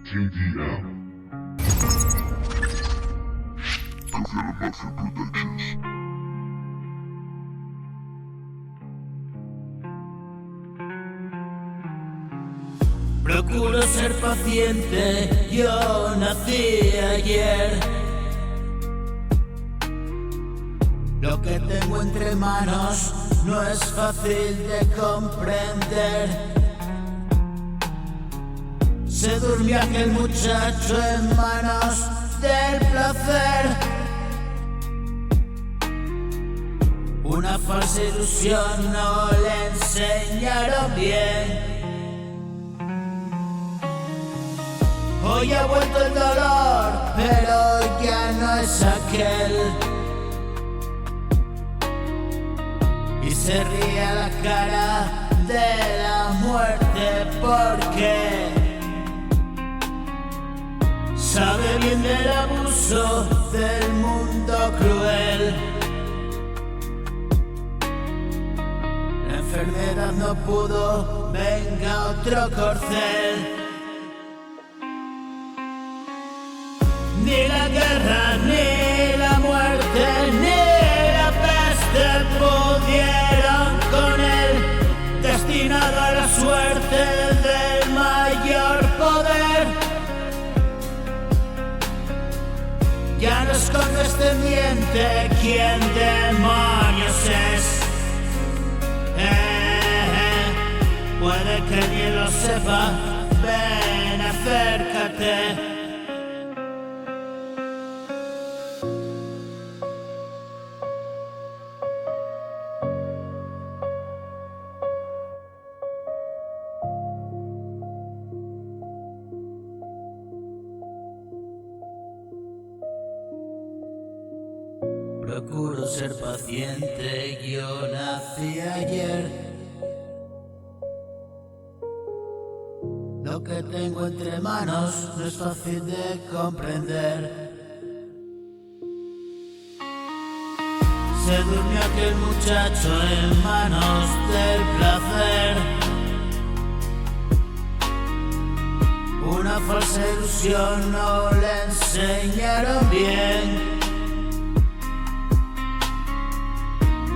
KDM. Confirm Mafia Productions. Procuro ser paciente, yo nací ayer. Lo que tengo entre manos no es fácil de comprender. Se durmió aquel muchacho en manos del placer. Una falsa ilusión no le enseñaron bien. Hoy ha vuelto el dolor, pero ya no es aquel. Y se ríe a la cara de la muerte porque sabe bien del abuso del mundo cruel. La enfermedad no pudo, venga otro corcel. Ni la guerra, ni la muerte, ni la peste pudieron con él, destinado a la suerte del mayor poder. Ya no es condescendiente quien demonios es. Puede que ni lo sepa, ven, acércate. Procuro ser paciente, yo nací ayer. Lo que tengo entre manos no es fácil de comprender. Se durmió aquel muchacho en manos del placer. Una falsa ilusión no le enseñaron bien.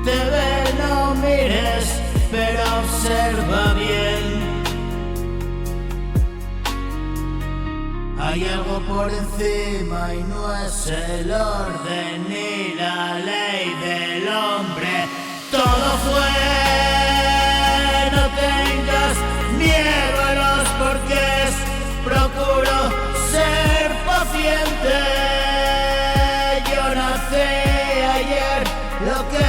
Te ve, no mires, pero observa bien. Hay algo por encima y no es el orden ni la ley del hombre. Todo fue, no tengas miedo a los porqués. Procuro ser paciente. Yo nací ayer, lo que